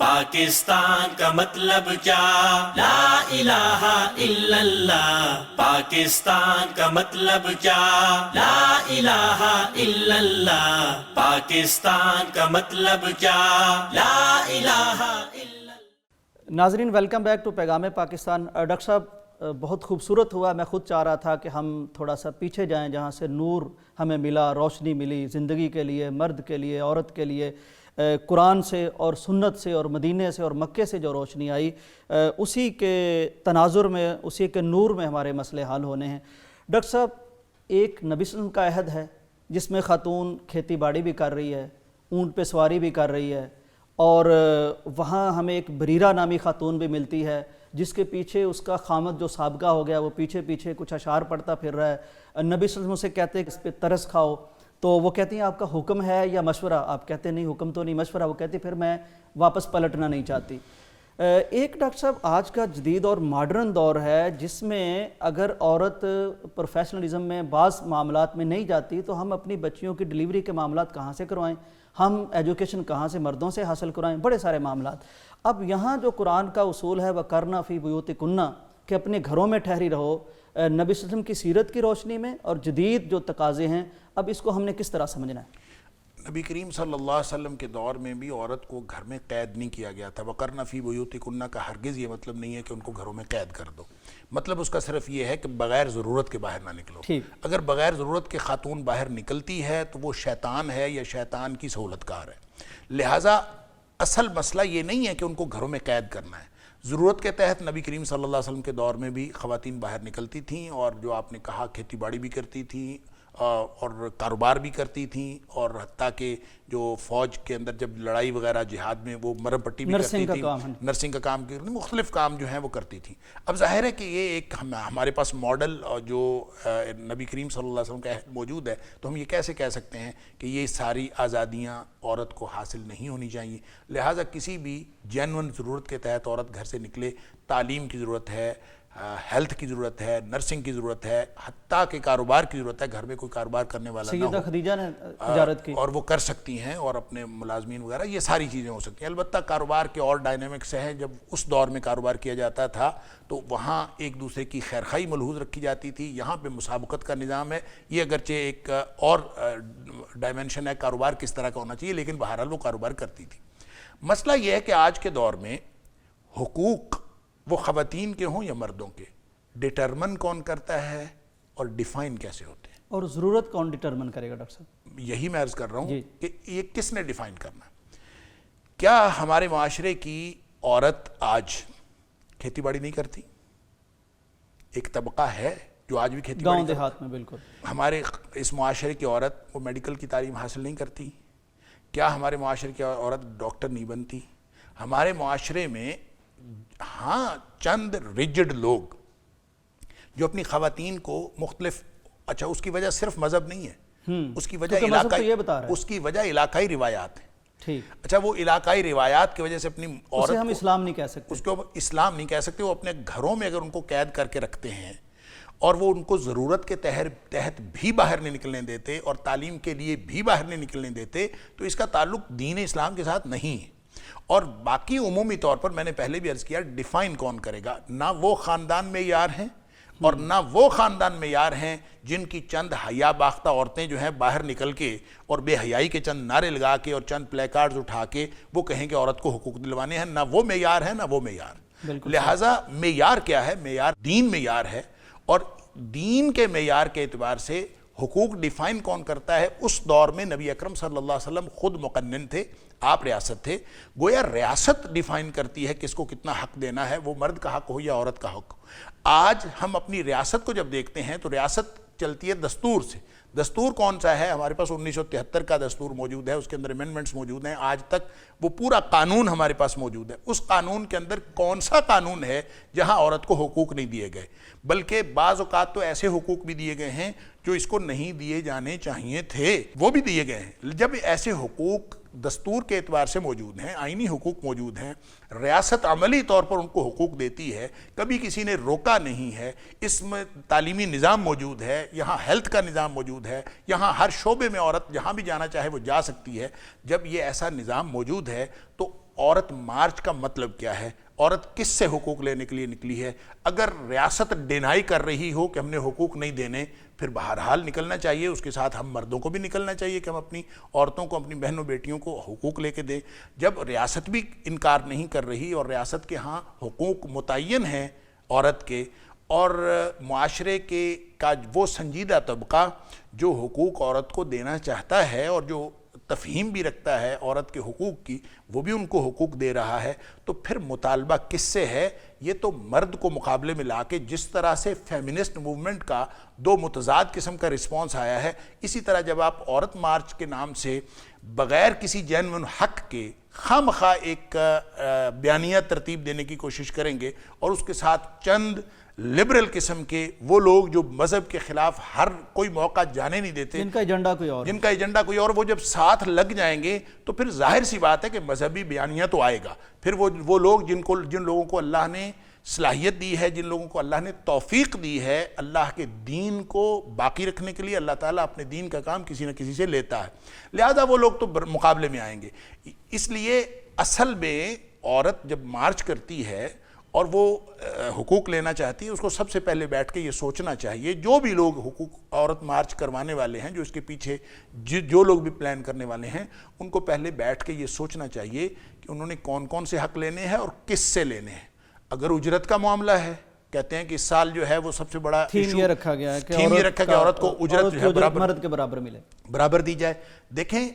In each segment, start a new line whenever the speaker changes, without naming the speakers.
پاکستان کا مطلب کیا؟ لا الہ الا اللہ. پاکستان کا مطلب کیا؟ لا الہ الا اللہ. پاکستان کا مطلب کیا؟ لا الہ الا اللہ.
ناظرین ویلکم بیک ٹو پیغام پاکستان. ڈاکٹر صاحب بہت خوبصورت ہوا. میں خود چاہ رہا تھا کہ ہم تھوڑا سا پیچھے جائیں جہاں سے نور ہمیں ملا، روشنی ملی زندگی کے لیے، مرد کے لیے، عورت کے لیے. قرآن سے اور سنت سے اور مدینے سے اور مکے سے جو روشنی آئی، اسی کے تناظر میں، اسی کے نور میں ہمارے مسئلے حل ہونے ہیں. ڈاکٹر صاحب ایک نبی صلی اللہ علیہ وسلم کا عہد ہے جس میں خاتون کھیتی باڑی بھی کر رہی ہے، اونٹ پہ سواری بھی کر رہی ہے، اور وہاں ہمیں ایک بریرہ نامی خاتون بھی ملتی ہے جس کے پیچھے اس کا خامد جو سابقہ ہو گیا وہ پیچھے پیچھے کچھ اشعار پڑھتا پھر رہا ہے. نبی صلی اللہ علیہ وسلم سے کہتے ہیں کہ اس پہ ترس کھاؤ، تو وہ کہتی ہیں آپ کا حکم ہے یا مشورہ؟ آپ کہتے ہیں نہیں حکم تو نہیں، مشورہ. وہ کہتی پھر میں واپس پلٹنا نہیں چاہتی. ایک ڈاکٹر صاحب آج کا جدید اور ماڈرن دور ہے جس میں اگر عورت پروفیشنلزم میں بعض معاملات میں نہیں جاتی تو ہم اپنی بچیوں کی ڈلیوری کے معاملات کہاں سے کروائیں، ہم ایجوکیشن کہاں سے مردوں سے حاصل کروائیں، بڑے سارے معاملات. اب یہاں جو قرآن کا اصول ہے وَقَرْنَ فِي بُيُوتِكُنَّ کہ اپنے گھروں میں ٹھہری رہو، نبی صلی اللہ علیہ وسلم کی سیرت کی روشنی میں اور جدید جو تقاضے ہیں، اب اس کو ہم نے کس طرح سمجھنا ہے؟
نبی کریم صلی اللہ علیہ وسلم کے دور میں بھی عورت کو گھر میں قید نہیں کیا گیا تھا. وَقَرْنَ فِي بُيُوتِكُنَّ کا ہرگز یہ مطلب نہیں ہے کہ ان کو گھروں میں قید کر دو. مطلب اس کا صرف یہ ہے کہ بغیر ضرورت کے باہر نہ نکلو. اگر بغیر ضرورت کے خاتون باہر نکلتی ہے تو وہ شیطان ہے یا شیطان کی سہولت کار ہے. لہٰذا اصل مسئلہ یہ نہیں ہے کہ ان کو گھروں میں قید کرنا ہے. ضرورت کے تحت نبی کریم صلی اللہ علیہ وسلم کے دور میں بھی خواتین باہر نکلتی تھیں، اور جو آپ نے کہا کھیتی باڑی بھی کرتی تھیں اور کاروبار بھی کرتی تھیں، اور حتیٰ کہ جو فوج کے اندر جب لڑائی وغیرہ جہاد میں وہ مرہم پٹی بھی کرتی تھیں، نرسنگ کا کام کی، مختلف کام جو ہیں وہ کرتی تھیں. اب ظاہر ہے کہ یہ ایک ہمارے پاس ماڈل جو نبی کریم صلی اللہ علیہ وسلم کا عہد موجود ہے، تو ہم یہ کیسے کہہ سکتے ہیں کہ یہ ساری آزادیاں عورت کو حاصل نہیں ہونی چاہیے. لہٰذا کسی بھی جینون ضرورت کے تحت عورت گھر سے نکلے. تعلیم کی ضرورت ہے، ہیلتھ کی ضرورت ہے، نرسنگ کی ضرورت ہے، حتیٰ کہ کاروبار کی ضرورت ہے. گھر میں کوئی کاروبار کرنے والا نہ ہو،
سیدہ خدیجہ نے تجارت کی
اور وہ کر سکتی ہیں، اور اپنے ملازمین وغیرہ، یہ ساری چیزیں ہو سکتی ہیں. البتہ کاروبار کے اور ڈائنامکس ہیں. جب اس دور میں کاروبار کیا جاتا تھا تو وہاں ایک دوسرے کی خیرخواہی ملحوظ رکھی جاتی تھی. یہاں پہ مسابقت کا نظام ہے. یہ اگرچہ ایک اور ڈائمنشن ہے کاروبار کس طرح کا ہونا چاہیے، لیکن بہرحال وہ کاروبار کرتی تھی. مسئلہ یہ ہے کہ آج کے دور میں حقوق وہ خواتین کے ہوں یا مردوں کے، ڈٹرمن کون کرتا ہے اور ڈیفائن کیسے ہوتے ہیں؟
اور ضرورت کون ڈٹرمن کرے گا ڈاکٹر صاحب؟
یہی میں عرض کر رہا ہوں کہ یہ کس نے ڈیفائن کرنا ہے. کیا ہمارے معاشرے کی عورت آج کھیتی باڑی نہیں کرتی؟ ایک طبقہ ہے جو آج بھی کھیتی باڑی
گاؤں دیہات میں. بالکل.
ہمارے اس معاشرے کی عورت وہ میڈیکل کی تعلیم حاصل نہیں کرتی؟ کیا ہمارے معاشرے کی عورت ڈاکٹر نہیں بنتی؟ ہمارے معاشرے میں ہاں چند ریجڈ لوگ جو اپنی خواتین کو مختلف، اچھا اس کی وجہ صرف مذہب نہیں ہے، اس کی وجہ علاقائی روایات ہیں. اچھا وہ علاقائی روایات کی وجہ سے اپنی عورت
ہم اسلام نہیں کہہ سکتے،
اس کو اسلام نہیں کہہ سکتے. وہ اپنے گھروں میں اگر ان کو قید کر کے رکھتے ہیں اور وہ ان کو ضرورت کے تحت بھی باہر نہیں نکلنے دیتے اور تعلیم کے لیے بھی باہر نہیں نکلنے دیتے، تو اس کا تعلق دین اسلام کے ساتھ نہیں ہے. اور باقی عمومی طور پر میں نے پہلے بھی عرض کیا، ڈیفائن کون کرے گا؟ نہ وہ خاندان میں یار ہیں اور نہ وہ خاندان میں یار ہیں جن کی چند حیا باختہ عورتیں جو ہیں باہر نکل کے اور بے حیائی کے چند نعرے لگا کے اور چند پلے کارڈز اٹھا کے وہ کہیں کہ عورت کو حقوق دلوانے ہیں. نہ وہ معیار ہے نہ وہ معیار. لہٰذا معیار کیا ہے؟ معیار دین معیار ہے، اور دین کے معیار کے اعتبار سے حقوق ڈیفائن کون کرتا ہے؟ اس دور میں نبی اکرم صلی اللہ علیہ وسلم خود مقنن تھے، آپ ریاست تھے. گویا ریاست ڈیفائن کرتی ہے کس کو کتنا حق دینا ہے، وہ مرد کا حق ہو یا عورت کا حق ہو. آج ہم اپنی ریاست کو جب دیکھتے ہیں تو ریاست چلتی ہے دستور سے. دستور کون سا ہے؟ ہمارے پاس 1973 کا دستور موجود ہے، اس کے اندر امینڈمنٹس موجود ہیں. آج تک وہ پورا قانون ہمارے پاس موجود ہے. اس قانون کے اندر کون سا قانون ہے جہاں عورت کو حقوق نہیں دیے گئے؟ بلکہ بعض اوقات تو ایسے حقوق بھی دیے گئے ہیں جو اس کو نہیں دیے جانے چاہیے تھے، وہ بھی دیے گئے ہیں. جب ایسے حقوق دستور کے اعتبار سے موجود ہیں، آئینی حقوق موجود ہیں، ریاست عملی طور پر ان کو حقوق دیتی ہے، کبھی کسی نے روکا نہیں ہے. اس میں تعلیمی نظام موجود ہے، یہاں ہیلتھ کا نظام موجود ہے، یہاں ہر شعبے میں عورت جہاں بھی جانا چاہے وہ جا سکتی ہے. جب یہ ایسا نظام موجود ہے تو عورت مارچ کا مطلب کیا ہے، عورت کس سے حقوق لینے کے لیے نکلی ہے؟ اگر ریاست ڈینائی کر رہی ہو کہ ہم نے حقوق نہیں دینے، پھر بہرحال نکلنا چاہیے، اس کے ساتھ ہم مردوں کو بھی نکلنا چاہیے کہ ہم اپنی عورتوں کو، اپنی بہنوں بیٹیوں کو حقوق لے کے دیں۔ جب ریاست بھی انکار نہیں کر رہی اور ریاست کے ہاں حقوق متعین ہیں عورت کے، اور معاشرے کا وہ سنجیدہ طبقہ جو حقوق عورت کو دینا چاہتا ہے اور جو تفہیم بھی رکھتا ہے عورت کے حقوق کی، وہ بھی ان کو حقوق دے رہا ہے، تو پھر مطالبہ کس سے ہے؟ یہ تو مرد کو مقابلے میں لا کے، جس طرح سے فیمنسٹ موومنٹ کا دو متضاد قسم کا رسپانس آیا ہے، اسی طرح جب آپ عورت مارچ کے نام سے بغیر کسی جینوئن حق کے خواہ مخواہ ایک بیانیہ ترتیب دینے کی کوشش کریں گے، اور اس کے ساتھ چند لبرل قسم کے وہ لوگ جو مذہب کے خلاف ہر کوئی موقع جانے نہیں دیتے،
جن کا ایجنڈا کوئی اور،
وہ جب ساتھ لگ جائیں گے تو پھر ظاہر سی بات ہے کہ مذہبی بیانیہ تو آئے گا۔ پھر وہ لوگ جن لوگوں کو اللہ نے صلاحیت دی ہے، جن لوگوں کو اللہ نے توفیق دی ہے اللہ کے دین کو باقی رکھنے کے لیے، اللہ تعالیٰ اپنے دین کا کام کسی نہ کسی سے لیتا ہے، لہذا وہ لوگ تو مقابلے میں آئیں گے۔ اس لیے اصل میں عورت جب مارچ کرتی ہے اور وہ حقوق لینا چاہتی ہے، اس کو سب سے پہلے بیٹھ کے یہ سوچنا چاہیے، جو بھی لوگ حقوق عورت مارچ کروانے والے ہیں، جو اس کے پیچھے جو لوگ بھی پلان کرنے والے ہیں، ان کو پہلے بیٹھ کے یہ سوچنا چاہیے کہ انہوں نے کون کون سے حق لینے ہیں اور کس سے لینے ہیں۔ اگر اجرت کا معاملہ ہے، کہتے ہیں کہ اس سال جو ہے وہ سب سے بڑا
تھیم یہ رکھا گیا ہے کہ
عورت کو اجرت جو ہے
مرد کے برابر ملے،
برابر دی جائے۔ دیکھیں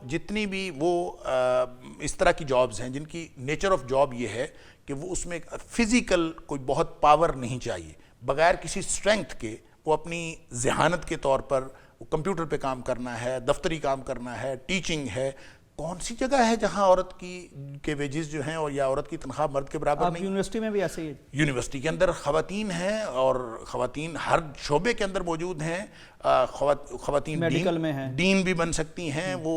جتنی بھی وہ اس طرح کی جابز ہیں جن کی نیچر آف جاب یہ ہے کہ وہ اس میں فزیکل کوئی بہت پاور نہیں چاہیے، بغیر کسی سٹرینگتھ کے وہ اپنی ذہانت کے طور پر کمپیوٹر پہ کام کرنا ہے، دفتری کام کرنا ہے، ٹیچنگ ہے۔ کون سی جگہ ہے جہاں عورت کے ویجز جو ہیں اور یا عورت کی تنخواہ مرد کے برابر نہیں؟
یونیورسٹی میں بھی ایسے ہی ہے،
یونیورسٹی کے اندر خواتین ہیں، اور خواتین ہر شعبے کے اندر موجود ہیں۔ خواتین
میڈیکل میں ہیں،
ڈین بھی بن سکتی ہیں، وہ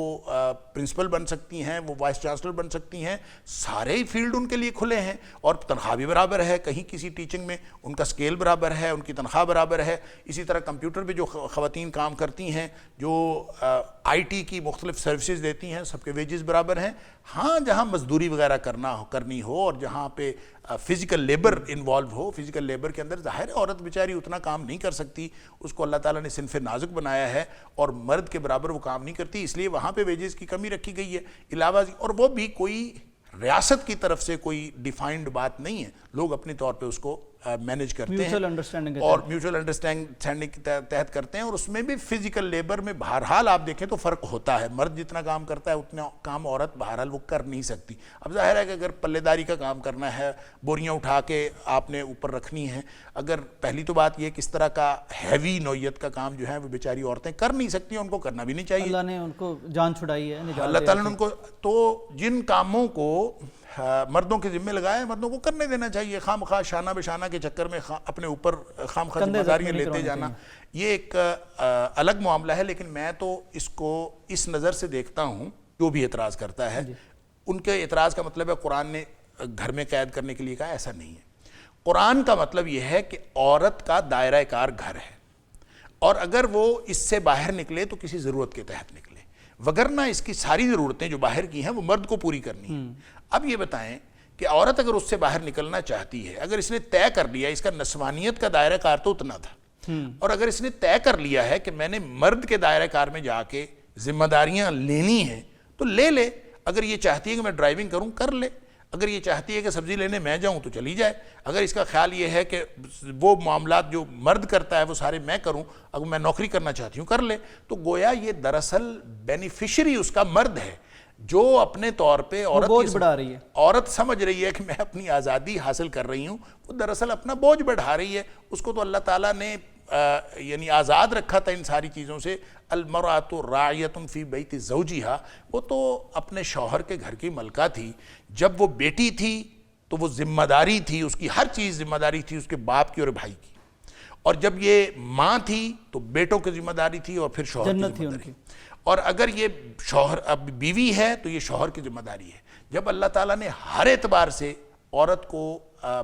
پرنسپل بن سکتی ہیں، وہ وائس چانسلر بن سکتی ہیں، سارے فیلڈ ان کے لیے کھلے ہیں، اور تنخواہ بھی برابر ہے۔ کہیں کسی ٹیچنگ میں ان کا سکیل برابر ہے، ان کی تنخواہ برابر ہے۔ اسی طرح کمپیوٹر پہ جو خواتین کام کرتی ہیں، جو آئی ٹی کی مختلف سروسز دیتی ہیں، سب کے ویجز برابر ہیں۔ ہاں جہاں مزدوری وغیرہ کرنی ہو اور جہاں پہ فزیکل لیبر انوالو ہو، فزیکل لیبر کے اندر ظاہر عورت بیچاری اتنا کام نہیں کر سکتی، اس کو اللہ تعالیٰ نے صنف نازک بنایا ہے اور مرد کے برابر وہ کام نہیں کرتی، اس لیے وہاں پہ ویجز کی کمی رکھی گئی ہے۔ علاوہ اور وہ بھی کوئی ریاست کی طرف سے کوئی ڈیفائنڈ بات نہیں ہے، لوگ اپنے طور پہ اس کو مینیج کرتے ہیں اور میوچل انڈرسٹینڈنگ کے تحت کرتے ہیں، اور اس میں بھی فزیکل لیبر میں بہرحال آپ دیکھیں تو فرق ہوتا ہے۔ مرد جتنا کام کرتا ہے اتنا کام عورت بہرحال وہ کر نہیں سکتی۔ اب ظاہر ہے کہ اگر پلے داری کا کام کرنا ہے، بوریاں اٹھا کے آپ نے اوپر رکھنی ہیں، اگر پہلی تو بات یہ کس طرح کا ہیوی نوعیت کا کام جو ہے وہ بیچاری عورتیں کر نہیں سکتی، ان کو کرنا بھی نہیں چاہیے۔
اللہ نے ان کو جان چھڑائی ہے،
اللہ تعالیٰ نے ان کو، تو جن کاموں کو مردوں کے ذمہ لگائے ہیں مردوں کو کرنے دینا چاہیے۔ خواہ مخواہ شانہ بشانہ کے چکر میں اپنے اوپر خواہ مخواہ ذمہ داریاں لیتے جانا یہ ایک الگ معاملہ ہے۔ لیکن میں تو اس کو اس نظر سے دیکھتا ہوں، جو بھی اعتراض کرتا ہے ان کے اعتراض کا مطلب ہے قرآن نے گھر میں قید کرنے کے لیے کہا، ایسا نہیں ہے۔ قرآن کا مطلب یہ ہے کہ عورت کا دائرہ کار گھر ہے، اور اگر وہ اس سے باہر نکلے تو کسی ضرورت کے تحت نکلے، وگرنہ اس کی ساری ضرورتیں جو باہر کی ہیں وہ مرد کو پوری کرنی ہیں۔ اب یہ بتائیں کہ عورت اگر اس سے باہر نکلنا چاہتی ہے، اگر اس نے طے کر لیا، اس کا نسوانیت کا دائرہ کار تو اتنا تھا، اور اگر اس نے طے کر لیا ہے کہ میں نے مرد کے دائرہ کار میں جا کے ذمہ داریاں لینی ہیں تو لے۔ اگر یہ چاہتی ہے کہ میں ڈرائیونگ کروں، کر لے۔ اگر یہ چاہتی ہے کہ سبزی لینے میں جاؤں تو چلی جائے۔ اگر اس کا خیال یہ ہے کہ وہ معاملات جو مرد کرتا ہے وہ سارے میں کروں، اگر میں نوکری کرنا چاہتی ہوں کر لے۔ تو گویا یہ دراصل بینیفیشری اس کا مرد ہے، جو اپنے طور پہ عورت سمجھ رہی ہے کہ میں اپنی آزادی حاصل کر رہی ہوں، وہ دراصل اپنا بوجھ بڑھا رہی ہے۔ اس کو تو اللہ تعالیٰ نے یعنی آزاد رکھا تھا ان ساری چیزوں سے۔ المرأۃ راعیۃ فی بیت زوجہا، وہ تو اپنے شوہر کے گھر کی ملکہ تھی۔ جب وہ بیٹی تھی تو وہ ذمہ داری تھی، اس کی ہر چیز ذمہ داری تھی اس کے باپ کی اور بھائی کی، اور جب یہ ماں تھی تو بیٹوں کی ذمہ داری تھی اور پھر شوہر کی ذمہ داری، اور اگر یہ شوہر اب بیوی ہے تو یہ شوہر کی ذمہ داری ہے۔ جب اللہ تعالیٰ نے ہر اعتبار سے عورت کو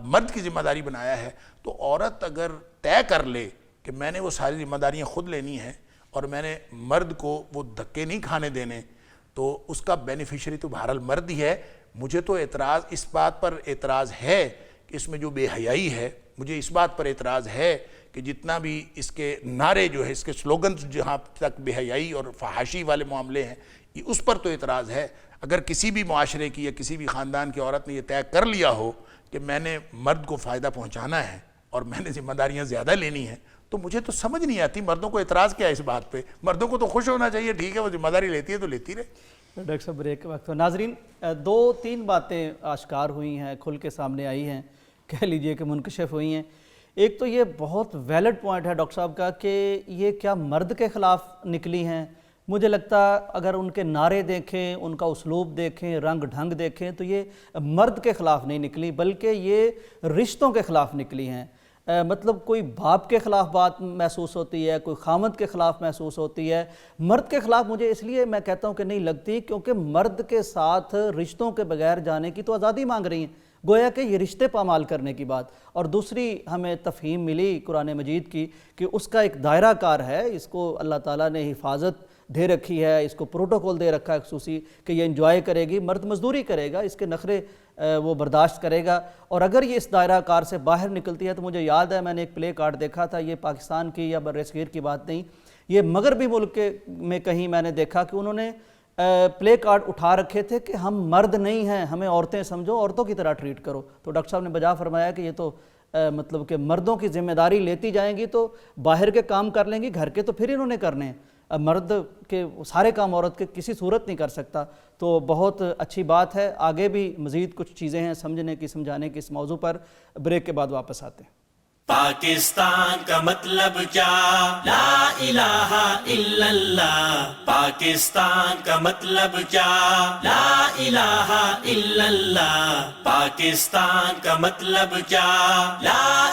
مرد کی ذمہ داری بنایا ہے، تو عورت اگر طے کر لے کہ میں نے وہ ساری ذمہ داریاں خود لینی ہیں اور میں نے مرد کو وہ دھکے نہیں کھانے دینے، تو اس کا بینیفیشری تو بہرحال مرد ہی ہے. مجھے تو اعتراض اس بات پر اعتراض ہے کہ اس میں جو بے حیائی ہے, مجھے اس بات پر اعتراض ہے کہ جتنا بھی اس کے نعرے جو ہے, اس کے سلوگنز جہاں تک بے حیائی اور فحاشی والے معاملے ہیں, اس پر تو اعتراض ہے. اگر کسی بھی معاشرے کی یا کسی بھی خاندان کی عورت نے یہ طے کر لیا ہو کہ میں نے مرد کو فائدہ پہنچانا ہے اور میں نے ذمہ داریاں زیادہ لینی ہیں, تو مجھے تو سمجھ نہیں آتی مردوں کو اعتراض کیا ہے اس بات پہ. مردوں کو تو خوش ہونا چاہیے, ٹھیک ہے وہ ذمہ داری لیتی ہے تو لیتی رہے.
ڈاکٹر صاحب بریک کے وقت. ناظرین, 2-3 باتیں آشکار ہوئی ہیں, کھل کے سامنے آئی ہیں, کہہ لیجئے کہ منکشف ہوئی ہیں. ایک تو یہ بہت ویلڈ پوائنٹ ہے ڈاکٹر صاحب کا کہ یہ کیا مرد کے خلاف نکلی ہیں. مجھے لگتا اگر ان کے نعرے دیکھیں, ان کا اسلوب دیکھیں, رنگ ڈھنگ دیکھیں, تو یہ مرد کے خلاف نہیں نکلی بلکہ یہ رشتوں کے خلاف نکلی ہیں. مطلب کوئی باپ کے خلاف بات محسوس ہوتی ہے, کوئی خامد کے خلاف محسوس ہوتی ہے. مرد کے خلاف مجھے اس لیے میں کہتا ہوں کہ نہیں لگتی کیونکہ مرد کے ساتھ رشتوں کے بغیر جانے کی تو آزادی مانگ رہی ہیں, گویا کہ یہ رشتے پامال کرنے کی بات. اور دوسری ہمیں تفہیم ملی قرآن مجید کی کہ اس کا ایک دائرہ کار ہے, اس کو اللہ تعالیٰ نے حفاظت دے رکھی ہے, اس کو پروٹوکول دے رکھا ہے خصوصی کہ یہ انجوائے کرے گی, مرد مزدوری کرے گا, اس کے نخرے وہ برداشت کرے گا. اور اگر یہ اس دائرہ کار سے باہر نکلتی ہے تو مجھے یاد ہے میں نے ایک پلے کارڈ دیکھا تھا, یہ پاکستان کی یا بر صغیر کی بات نہیں, یہ مغربی ملک میں کہیں میں نے دیکھا کہ انہوں نے پلے کارڈ اٹھا رکھے تھے کہ ہم مرد نہیں ہیں, ہمیں عورتیں سمجھو, عورتوں کی طرح ٹریٹ کرو. تو ڈاکٹر صاحب نے بجا فرمایا کہ یہ تو مطلب کہ مردوں کی ذمہ داری لیتی جائیں گی تو باہر کے کام کر لیں گی, گھر کے تو پھر انہوں نے کرنے ہیں, مرد کے سارے کام عورت کے کسی صورت نہیں کر سکتا. تو بہت اچھی بات ہے. آگے بھی مزید کچھ چیزیں ہیں سمجھنے کی, سمجھانے کی اس موضوع پر. بریک کے بعد واپس آتے ہیں.
پاکستان کا مطلب کیا؟ لا الہ الا اللہ. پاکستان کا مطلب کیا؟ لا الہ الا اللہ. پاکستان کا مطلب کیا؟ لا